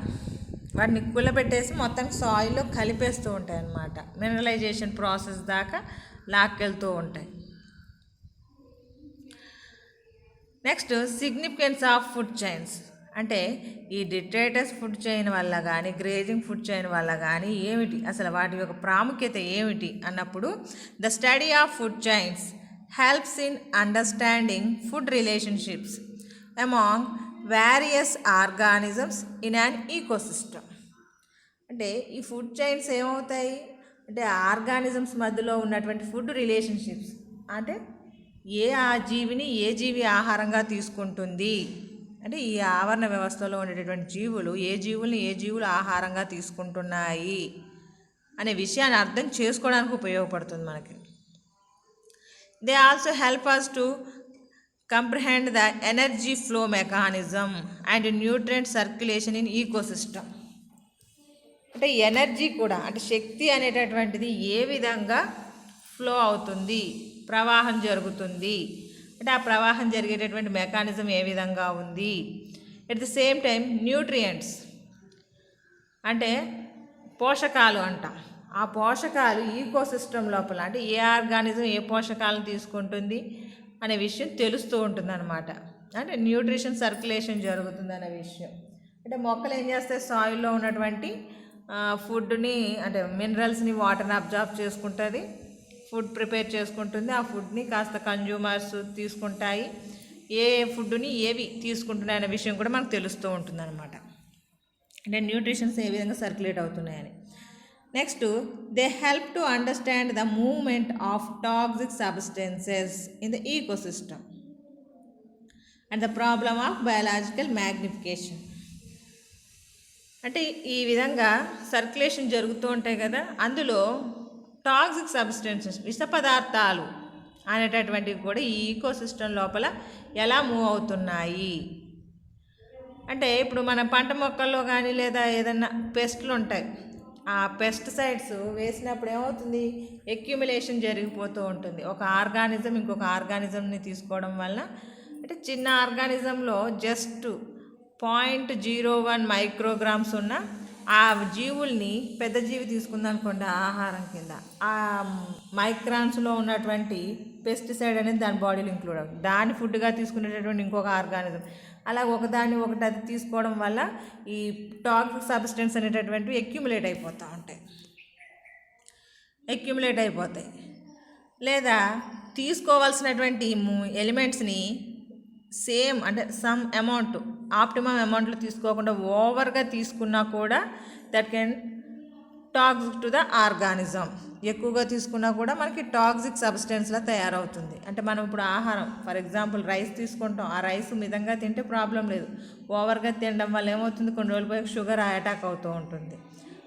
వాటిని కుళ్ళబెట్టేసి మొత్తం సాయిల్లో కలిపేస్తూ ఉంటాయి అన్నమాట. మినరలైజేషన్ ప్రాసెస్ దాకా లాక్కెళ్తూ ఉంటాయి. Next significance of food chains అంటే ఈ డిట్రేటస్ ఫుడ్ చైన్ వల్ల కానీ గ్రేజింగ్ ఫుడ్ చైన్ వల్ల కానీ ఏమిటి, అసలు వాటి యొక్క ప్రాముఖ్యత ఏమిటి అన్నప్పుడు the study of food chains helps in understanding food relationships among various organisms in an ecosystem. అంటే ఈ ఫుడ్ చైన్స్ ఏమవుతాయి అంటే ఆర్గానిజమ్స్ మధ్యలో ఉన్నటువంటి ఫుడ్ రిలేషన్షిప్స్ అంటే ఆ జీవిని ఏ జీవి ఆహారంగా తీసుకుంటుంది, అంటే ఈ ఆవరణ వ్యవస్థలో ఉండేటటువంటి జీవులు ఏ జీవులు ఆహారంగా తీసుకుంటున్నాయి అనే విషయాన్ని అర్థం చేసుకోవడానికి ఉపయోగపడుతుంది మనకి. They also help us to comprehend the energy flow mechanism and nutrient circulation in ecosystem. అంటే ఎనర్జీ కూడా అంటే శక్తి అనేటటువంటిది ఏ విధంగా ఫ్లో అవుతుంది, ప్రవాహం జరుగుతుంది, అంటే ఆ ప్రవాహం జరిగేటటువంటి మెకానిజం ఏ విధంగా ఉంది. At the same time nutrients అంటే పోషకాలు అంటాం. ఆ పోషకాలు ఈకోసిస్టమ్ లోపల అంటే ఏ ఆర్గానిజం ఏ పోషకాలను తీసుకుంటుంది అనే విషయం తెలుస్తూ ఉంటుందన్నమాట. అంటే న్యూట్రిషన్ సర్క్యులేషన్ జరుగుతుందనే విషయం. అంటే మొక్కలు ఏం చేస్తాయి, సాయిల్లో ఉన్నటువంటి ఫుడ్ని అంటే మినరల్స్ని వాటర్ని అబ్జార్బ్ చేసుకుంటుంది, ఫుడ్ ప్రిపేర్ చేసుకుంటుంది. ఆ ఫుడ్ని కాస్త కన్జ్యూమర్స్ తీసుకుంటాయి. ఏ ఫుడ్ని ఏవి తీసుకుంటున్నాయి అనే విషయం కూడా మనకు తెలుస్తూ ఉంటుందన్నమాట. అంటే న్యూట్రిషన్స్ ఏ విధంగా సర్క్యులేట్ అవుతున్నాయని. Next they help to understand the movement of toxic substances in the ecosystem and the problem of biological magnification. అంటే ఈ విధంగా సర్క్యులేషన్ జరుగుతూ ఉంటాయి కదా, అందులో టాక్సిక్ సబ్స్టెన్సెస్ విష పదార్థాలు అనేటటువంటివి కూడా ఈ ఈకోసిస్టమ్ లోపల ఎలా మూవ్ అవుతున్నాయి. అంటే ఇప్పుడు మన పంట మొక్కల్లో కానీ లేదా ఏదైనా పెస్ట్లు ఉంటాయి, ఆ పెస్టిసైడ్స్ వేసినప్పుడు ఏమవుతుంది, ఎక్యుములేషన్ జరిగిపోతూ ఉంటుంది. ఒక ఆర్గానిజం ఇంకొక ఆర్గానిజంని తీసుకోవడం వల్ల అంటే చిన్న ఆర్గానిజంలో జస్ట్ 0.01 మైక్రోగ్రామ్స్ ఉన్న ఆ జీవుల్ని పెద్ద జీవి తీసుకుందనుకోండి ఆహారం కింద, ఆ మైక్రాన్స్లో ఉన్నటువంటి పెస్టిసైడ్ అనేది దాని బాడీలో ఇంక్లూడ్ అవుతుంది. దాన్ని ఫుడ్గా తీసుకునేటటువంటి ఇంకొక ఆర్గానిజం అలా ఒకదాన్ని ఒకటి అది తీసుకోవడం వల్ల ఈ టాక్సిక్ సబ్స్టెన్స్ అనేటటువంటివి ఎక్యుములేట్ అయిపోతాయి. లేదా తీసుకోవాల్సినటువంటి ఎలిమెంట్స్ని సేమ్ అంటే సమ్ అమౌంట్ ఆప్టిమమ్ అమౌంట్లో తీసుకోకుండా ఓవర్గా తీసుకున్నా కూడా that can toxic to the organism. ఎక్కువగా తీసుకున్నా కూడా మనకి టాక్సిక్ సబ్స్టెన్స్లా తయారవుతుంది. అంటే మనం ఇప్పుడు ఆహారం ఫర్ ఎగ్జాంపుల్ రైస్ తీసుకుంటాం, ఆ రైస్ మితంగా తింటే ప్రాబ్లం లేదు. ఓవర్గా తినడం వల్ల ఏమవుతుంది, కొన్ని రోజులు పోయి షుగర్ అటాక్ అవుతూ ఉంటుంది.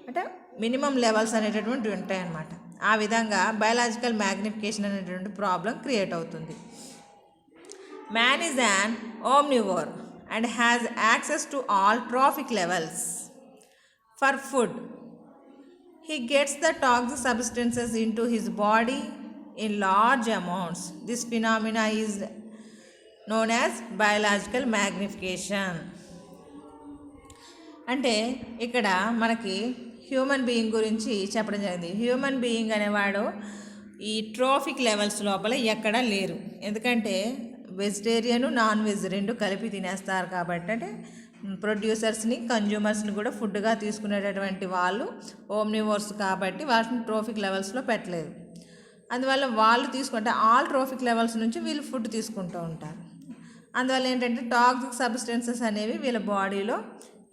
అంటే మినిమం లెవెల్స్ అనేటటువంటివి ఉంటాయన్నమాట. ఆ విధంగా బయాలజికల్ మ్యాగ్నిఫికేషన్ అనేటువంటి ప్రాబ్లం క్రియేట్ అవుతుంది. Man is an omnivore and has access to all trophic levels. For food, he gets the toxic substances into his body in large amounts. This phenomena is known as biological magnification. అంటే ఇక్కడ మనకి human being గురించి చెప్పడం జరిగింది. Human being అనేవాడు ఈ trophic levels లోపల ఎక్కడా లేరు. ఎందుకంటే వెజిటేరియన్ నాన్ వెజ్ రెండు కలిపి తినేస్తారు కాబట్టి, అంటే ప్రొడ్యూసర్స్ని కన్జ్యూమర్స్ని కూడా ఫుడ్గా తీసుకునేటటువంటి వాళ్ళు ఓమ్నివోర్స్ కాబట్టి వాటిని ట్రోఫిక్ లెవెల్స్లో పెట్టలేదు. అందువల్ల వాళ్ళు తీసుకుంటే ఆల్ ట్రోఫిక్ లెవెల్స్ నుంచి వీళ్ళు ఫుడ్ తీసుకుంటూ ఉంటారు. అందువల్ల ఏంటంటే టాక్సిక్ సబ్స్టెన్సెస్ అనేవి వీళ్ళ బాడీలో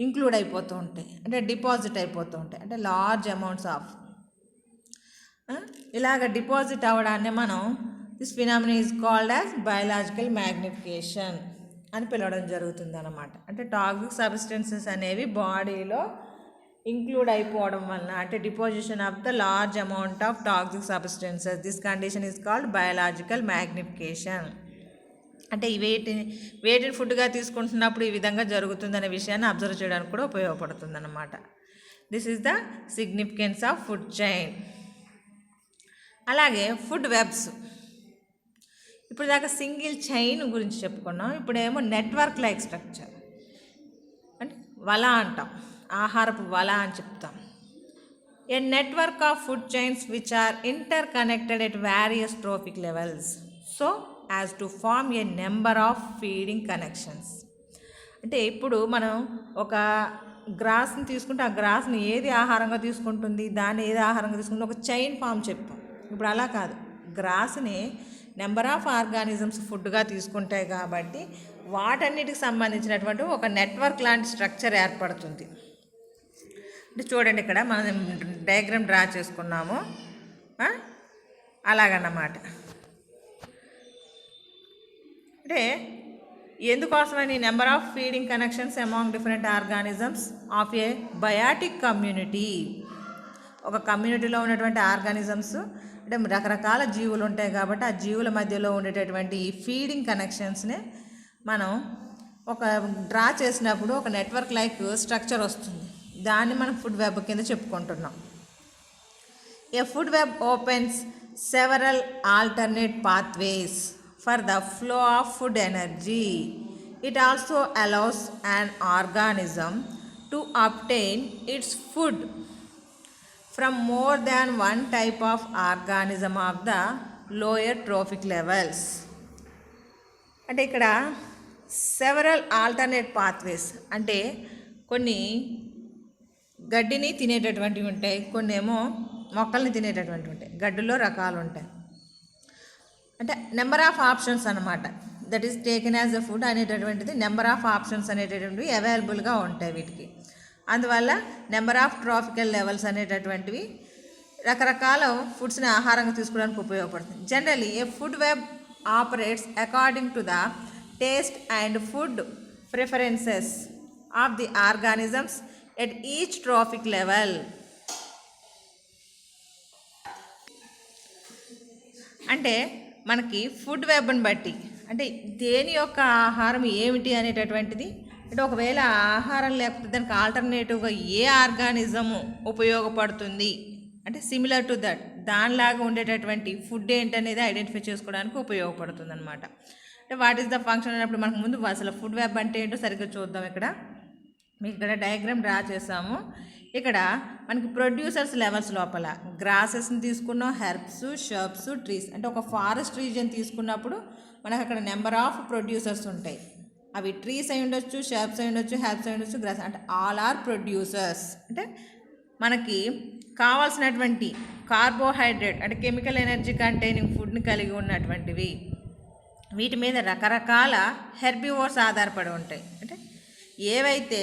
ఇంక్లూడ్ అయిపోతూ ఉంటాయి, అంటే డిపాజిట్ అయిపోతూ ఉంటాయి. అంటే లార్జ్ అమౌంట్స్ ఆఫ్ ఇలాగ డిపాజిట్ అవ్వడాన్ని మనం this phenomena is called as biological magnification అని పిలవడం జరుగుతుంది అన్నమాట. అంటే టాక్సిక్ సబ్స్టెన్సెస్ అనేవి బాడీలో ఇంక్లూడ్ అయిపోవడం వలన అంటే deposition of the large amount of toxic substances, this condition is called biological magnification. అంటే ఈ వేటిని ఫుడ్గా తీసుకుంటున్నప్పుడు ఈ విధంగా జరుగుతుందనే విషయాన్ని అబ్జర్వ్ చేయడానికి కూడా ఉపయోగపడుతుంది అన్నమాట. This is the significance of food chain. అలాగే ఫుడ్ వెబ్స్. ఇప్పుడు దాకా సింగిల్ చైన్ గురించి చెప్పుకున్నాం. ఇప్పుడేమో నెట్వర్క్ లైక్ స్ట్రక్చర్, అంటే వల అంటాం, ఆహారపు వల అని చెప్తాం. A network of food chains which are interconnected at various trophic levels so as to form a number of feeding connections. అంటే ఇప్పుడు మనం ఒక గ్రాస్ని తీసుకుంటే ఆ గ్రాస్ని ఏది ఆహారంగా తీసుకుంటుంది, దాన్ని ఏది ఆహారంగా తీసుకుంటుంది, ఒక చైన్ ఫామ్ చెప్పాం. ఇప్పుడు అలా కాదు, గ్రాస్ని నెంబర్ ఆఫ్ ఆర్గానిజమ్స్ ఫుడ్గా తీసుకుంటాయి కాబట్టి వాటన్నిటికి సంబంధించినటువంటి ఒక నెట్వర్క్ లాంటి స్ట్రక్చర్ ఏర్పడుతుంది. అంటే చూడండి, ఇక్కడ మనం డయాగ్రామ్ డ్రా చేసుకున్నాము, అలాగన్నమాట. అంటే ఎందుకోసమని number of feeding connections among different organisms of a biotic community. ఒక కమ్యూనిటీలో ఉన్నటువంటి ఆర్గానిజమ్స్ అంటే రకరకాల జీవులు ఉంటాయి కాబట్టి ఆ జీవుల మధ్యలో ఉండేటటువంటి ఈ ఫీడింగ్ కనెక్షన్స్ని మనం ఒక డ్రా చేసినప్పుడు ఒక నెట్వర్క్ లైక్ స్ట్రక్చర్ వస్తుంది. దాన్ని మనం ఫుడ్ వెబ్ కింద చెప్పుకుంటున్నాం. A food web opens several alternate pathways for the flow of food energy. It also allows an organism to obtain its food from more than one type of organism of the lower trophic levels. అంటే ఇక్కడ several alternate pathways అంటే కొన్ని గడ్డిని తినేటటువంటివి ఉంటాయి, కొన్ని ఏమో మొక్కల్ని తినేటటువంటివి ఉంటాయి. గడ్డిలో రకాలు ఉంటాయి. అంటే నెంబర్ ఆఫ్ ఆప్షన్స్ అనమాట. That is taken as a food అనేటటువంటిది నెంబర్ ఆఫ్ ఆప్షన్స్ అనేటటువంటివి అవైలబుల్గా ఉంటాయి వీటికి. అందువల్ల నెంబర్ ఆఫ్ ట్రాఫికల్ లెవెల్స్ అనేటటువంటివి రకరకాల ఫుడ్స్ని ఆహారంగా తీసుకోవడానికి ఉపయోగపడుతుంది. Generally A food web operates according to the taste and food preferences of the organisms at each traffic level. అంటే మనకి ఫుడ్ వెబ్ని బట్టి అంటే దేని యొక్క ఆహారం ఏమిటి అనేటటువంటిది, అంటే ఒకవేళ ఆహారం లేకపోతే దానికి ఆల్టర్నేటివ్గా ఏ ఆర్గానిజము ఉపయోగపడుతుంది అంటే సిమిలర్ టు దట్ దానిలాగా ఉండేటటువంటి ఫుడ్ ఏంటనేది ఐడెంటిఫై చేసుకోవడానికి ఉపయోగపడుతుంది అనమాట. అంటే వాట్ ఈస్ ద ఫంక్షన్ అన్నప్పుడు మనకు ముందు అసలు ఫుడ్ వెబ్ అంటే ఏంటో సరిగ్గా చూద్దాం. మీకు ఇక్కడ డయాగ్రామ్ డ్రా చేసాము. ఇక్కడ మనకి ప్రొడ్యూసర్స్ లెవెల్స్ లోపల గ్రాసెస్ని తీసుకున్నాం, హెర్బ్స్, షర్బ్స్, ట్రీస్. అంటే ఒక ఫారెస్ట్ రీజియన్ తీసుకున్నప్పుడు మనకు అక్కడ నెంబర్ ఆఫ్ ప్రొడ్యూసర్స్ ఉంటాయి. అవి ట్రీస్ అయి ఉండొచ్చు, షర్బ్స్ అయి ఉండొచ్చు, హెర్బ్స్ అయి ఉండొచ్చు, గ్రాస్, అంటే ఆల్ ఆర్ ప్రొడ్యూసర్స్. అంటే మనకి కావాల్సినటువంటి కార్బోహైడ్రేట్ అంటే కెమికల్ ఎనర్జీ కంటైనింగ్ ఫుడ్ని కలిగి ఉన్నటువంటివి. వీటి మీద రకరకాల హెర్బివోర్స్ ఆధారపడి ఉంటాయి. అంటే ఏవైతే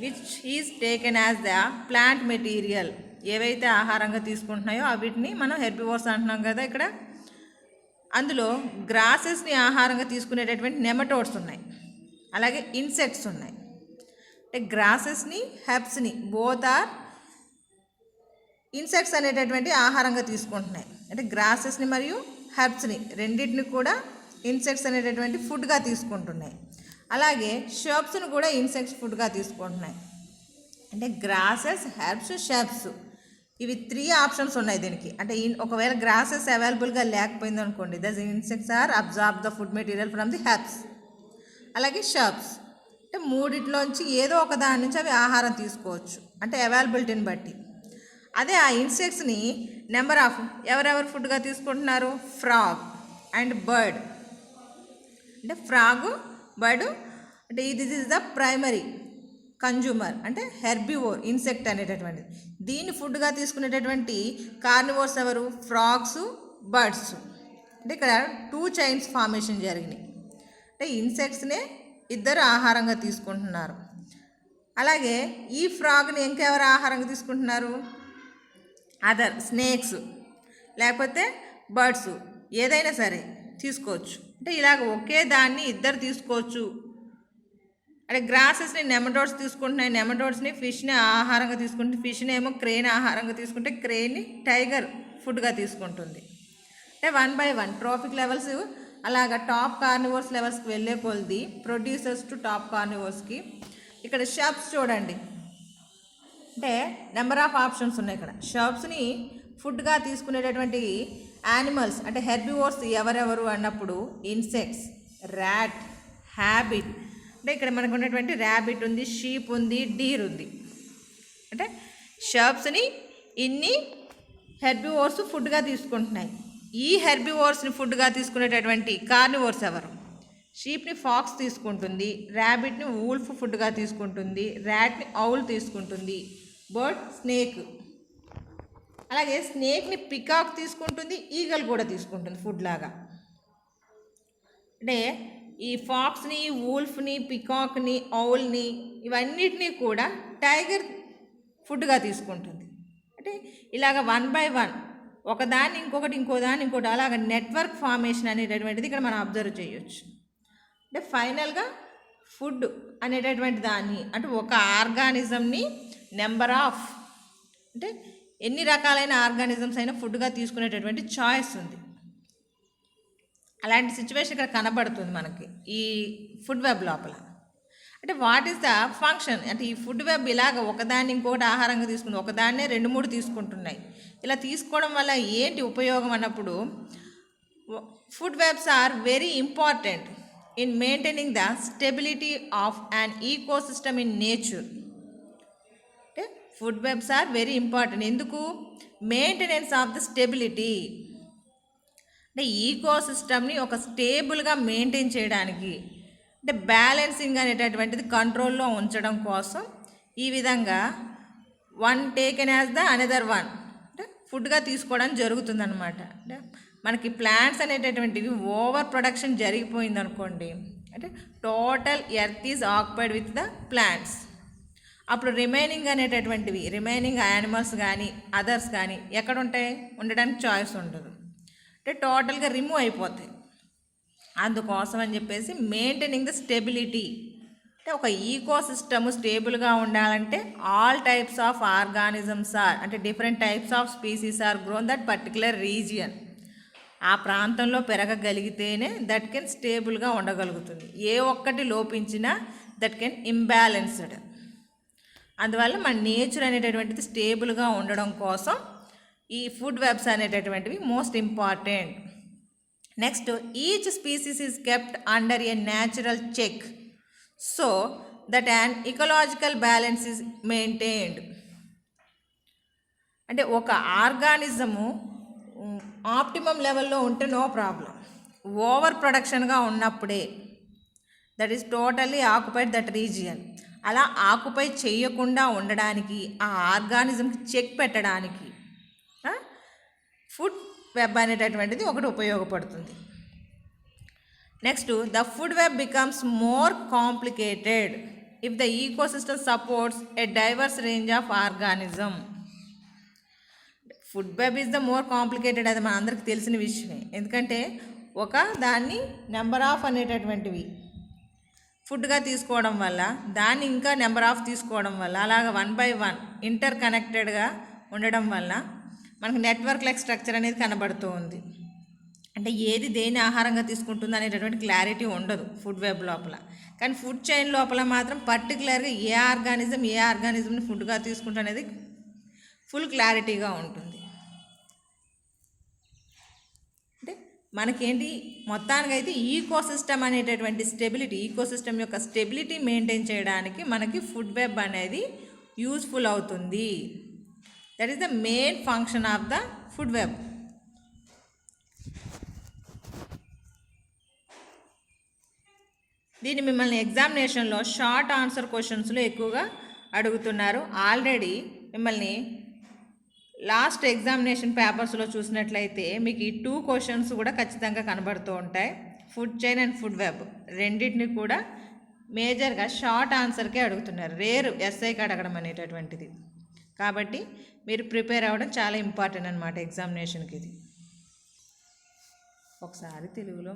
which is taken as the plant material, ఏవైతే ఆహారంగా తీసుకుంటున్నాయో వీటిని మనం హెర్బివోర్స్ అంటున్నాం కదా. ఇక్కడ అందులో గ్రాసెస్ని ఆహారంగా తీసుకునేటటువంటి నెమటోడ్స్ ఉన్నాయి, అలాగే ఇన్సెక్ట్స్ ఉన్నాయి. అంటే గ్రాసెస్ని, హెర్బ్స్ని బోత్ ఆర్ ఇన్సెక్ట్స్ అనేటటువంటి ఆహారంగా తీసుకుంటున్నాయి. అంటే గ్రాసెస్ని మరియు హెర్బ్స్ని రెండింటిని కూడా ఇన్సెక్ట్స్ అనేటటువంటి ఫుడ్గా తీసుకుంటున్నాయి. అలాగే షర్బ్స్ను కూడా ఇన్సెక్ట్స్ ఫుడ్గా తీసుకుంటున్నాయి. అంటే గ్రాసెస్, హెర్బ్స్, షర్బ్స్ ఇవి 3 ఆప్షన్స్ ఉన్నాయి దీనికి. అంటే ఒకవేళ గ్రాసెస్ అవైలబుల్గా లేకపోయింది అనుకోండి, the insects are absorb the food material from the herbs. అలాగే షర్బ్స్ అంటే మూడిట్లోంచి ఏదో ఒక దాని నుంచి అవి ఆహారం తీసుకోవచ్చు, అంటే అవైలబిలిటీని బట్టి. అదే ఆ ఇన్సెక్ట్స్ని నెంబర్ ఆఫ్ ఎవరెవరు ఫుడ్గా తీసుకుంటున్నారు, ఫ్రాగ్ అండ్ బర్డ్. అంటే ఫ్రాగు, బర్డ్ అంటే this is the primary consumer అంటే హెర్బివోర్ ఇన్సెక్ట్ అనేటటువంటిది. దీన్ని ఫుడ్గా తీసుకునేటటువంటి కార్నివోర్స్ ఎవరు, ఫ్రాగ్స్, బర్డ్స్. అంటే ఇక్కడ 2 చైన్స్ ఫార్మేషన్ జరిగినాయి. అంటే ఇన్సెక్ట్స్నే ఇద్దరు ఆహారంగా తీసుకుంటున్నారు. అలాగే ఈ ఫ్రాగ్ని ఇంకెవరు ఆహారంగా తీసుకుంటున్నారు, అదర్ స్నేక్స్ లేకపోతే బర్డ్స్ ఏదైనా సరే తీసుకోవచ్చు. అంటే ఇలాగ ఒకే దాన్ని ఇద్దరు తీసుకోవచ్చు. అంటే గ్రాసెస్ని నెమటోడ్స్ తీసుకుంటున్నాయి, నెమటోడ్స్ని ఫిష్ని ఆహారంగా తీసుకుంటుంది, ఫిష్ని ఏమో క్రేన్ ఆహారంగా తీసుకుంటే క్రేన్ని టైగర్ ఫుడ్గా తీసుకుంటుంది. అంటే 1 by 1 ట్రాఫిక్ లెవెల్స్ అలాగా టాప్ కార్నివోర్స్ లెవెల్స్కి వెళ్ళే కొలది ప్రొడ్యూసర్స్ టు టాప్ కార్నివోర్స్కి ఇక్కడ షర్బ్స్ చూడండి, అంటే నెంబర్ ఆఫ్ ఆప్షన్స్ ఉన్నాయి ఇక్కడ. షర్బ్స్ని ఫుడ్గా తీసుకునేటటువంటి యానిమల్స్ అంటే హెర్బివోర్స్ ఎవరెవరు అన్నప్పుడు ఇన్సెక్ట్స్, ర్యాట్, హ్యాబిట్, అంటే ఇక్కడ మనకు ఉన్నటువంటి ర్యాబిట్ ఉంది, షీప్ ఉంది, డీర్ ఉంది. అంటే షర్బ్స్ని ఇన్ని హెర్బివోర్స్ ఫుడ్గా తీసుకుంటున్నాయి. ఈ హెర్బివోర్స్ని ఫుడ్గా తీసుకునేటటువంటి కార్నివోర్స్ ఎవరు? షీప్ని ఫాక్స్ తీసుకుంటుంది, ర్యాబిట్ని వూల్ఫ్ ఫుడ్గా తీసుకుంటుంది, ర్యాట్ని ఔల్ తీసుకుంటుంది, బర్డ్ స్నేక్, అలాగే స్నేక్ని పికాక్ తీసుకుంటుంది, ఈగల్ కూడా తీసుకుంటుంది ఫుడ్ లాగా. అంటే ఈ ఫాక్స్ని, వూల్ఫ్ని, పికాక్ని, ఔల్ని ఇవన్నిటినీ కూడా టైగర్ ఫుడ్గా తీసుకుంటుంది. అంటే ఇలాగ 1 by 1 ఒకదాన్ని ఇంకొకటి, ఇంకోదాన్ని ఇంకోటి, అలాగ నెట్వర్క్ ఫార్మేషన్ అనేటటువంటిది ఇక్కడ మనం అబ్జర్వ్ చేయొచ్చు. అంటే ఫైనల్గా ఫుడ్ అనేటటువంటి దాన్ని అంటే ఒక ఆర్గానిజంని నెంబర్ ఆఫ్ అంటే ఎన్ని రకాలైన ఆర్గానిజమ్స్ అయినా ఫుడ్గా తీసుకునేటటువంటి చాయిస్ ఉంది. అలాంటి సిచ్యువేషన్ ఇక్కడ కనబడుతుంది మనకి ఈ ఫుడ్ వెబ్ లోపల. అంటే వాట్ ఈస్ ద ఫంక్షన్? అంటే ఈ ఫుడ్ వెబ్ ఇలాగ ఒకదాన్ని ఇంకొకటి ఆహారంగా తీసుకుంది, ఒకదాన్నే 2-3 తీసుకుంటున్నాయి. ఇలా తీసుకోవడం వల్ల ఏంటి ఉపయోగం అన్నప్పుడు, food webs are very important in maintaining the stability of an ecosystem in nature. అంటే food webs are very important. ఎందుకు? మెయింటెనెన్స్ ఆఫ్ ద స్టెబిలిటీ, అంటే ఈకోసిస్టమ్ని ఒక స్టేబుల్గా మెయింటైన్ చేయడానికి, అంటే బ్యాలెన్సింగ్ అనేటటువంటిది కంట్రోల్లో ఉంచడం కోసం ఈ విధంగా one taken as the another one అంటే ఫుడ్గా తీసుకోవడం జరుగుతుందన్నమాట. అంటే మనకి ప్లాంట్స్ అనేటటువంటివి ఓవర్ ప్రొడక్షన్ జరిగిపోయింది అనుకోండి, అంటే total earth is occupied with the plants. అప్పుడు రిమైనింగ్ అనేటటువంటివి రిమైనింగ్ యానిమల్స్ కానీ అదర్స్ కానీ ఎక్కడ ఉంటాయి? ఉండడానికి చాయిస్ ఉండదు, అంటే టోటల్గా రిమూవ్ అయిపోతాయి. అందుకోసం అని చెప్పేసి మెయింటైనింగ్ ద స్టెబిలిటీ, అంటే ఒక ఈకోసిస్టమ్ స్టేబుల్గా ఉండాలంటే all types of organisms are అంటే different types of species are grown that particular region. ఆ ప్రాంతంలో పెరగగలిగితేనే దట్ కెన్ స్టేబుల్గా ఉండగలుగుతుంది. ఏ ఒక్కటి లోపించినా దట్ కెన్ ఇంబ్యాలెన్స్డ్. అందువల్ల మన నేచర్ అనేటటువంటిది స్టేబుల్గా ఉండడం కోసం ఈ ఫుడ్ వెబ్స్ అనేటటువంటివి most important. Next, each species is kept under a natural check so that an ecological balance is maintained. అంటే ఒక ఆర్గానిజము ఆప్టిమమ్ లెవెల్లో ఉంటే నో ప్రాబ్లం, ఓవర్ ప్రొడక్షన్గా ఉన్నప్పుడే that is totally occupied that region. అలా occupy చేయకుండా ఉండడానికి ఆ ఆర్గానిజంకి చెక్ పెట్టడానికి ఫుడ్ వెబ్ అనేటటువంటిది ఒకటి ఉపయోగపడుతుంది. Next, the food web becomes more complicated if the ecosystem supports A divorce range of organism. Food web is the more complicated, అది మన అందరికీ తెలిసిన విషయమే. ఎందుకంటే ఒక దాన్ని నెంబర్ ఆఫ్ అనేటటువంటివి ఫుడ్గా తీసుకోవడం వల్ల దాన్ని ఇంకా నెంబర్ ఆఫ్ తీసుకోవడం వల్ల అలాగ 1 by 1 ఇంటర్ కనెక్టెడ్గా ఉండడం వల్ల మనకు నెట్వర్క్ లైక్ స్ట్రక్చర్ అనేది కనబడుతూ ఉంది. అంటే ఏది దేని ఆహారంగా తీసుకుంటుంది అనేటటువంటి క్లారిటీ ఉండదు ఫుడ్ వెబ్ లోపల. కానీ ఫుడ్ చైన్ లోపల మాత్రం పర్టికులర్గా ఏ ఆర్గానిజంని ఫుడ్గా తీసుకుంటూ అనేది ఫుల్ క్లారిటీగా ఉంటుంది. అంటే మనకేంటి మొత్తానికైతే ఈకోసిస్టమ్ అనేటటువంటి స్టెబిలిటీ, ఈకోసిస్టమ్ యొక్క స్టెబిలిటీ మెయింటైన్ చేయడానికి మనకి ఫుడ్ వెబ్ అనేది యూస్ఫుల్ అవుతుంది. That is the main function of the food web. దీన్ని మిమ్మల్ని ఎగ్జామినేషన్లో షార్ట్ ఆన్సర్ క్వశ్చన్స్లో ఎక్కువగా అడుగుతున్నారు. ఆల్రెడీ మిమ్మల్ని లాస్ట్ ఎగ్జామినేషన్ పేపర్స్లో చూసినట్లయితే మీకు ఈ 2 క్వశ్చన్స్ కూడా ఖచ్చితంగా కనబడుతూ ఉంటాయి. Food chain and food web రెండింటిని కూడా మేజర్గా షార్ట్ ఆన్సర్కే అడుగుతున్నారు, రేరు ఎస్ఐకి అడగడం అనేటటువంటిది. కాబట్టి మీరు ప్రిపేర్ అవ్వడం చాలా ఇంపార్టెంట్ అన్నమాట ఎగ్జామినేషన్కి. ఇది ఒకసారి తెలుగులో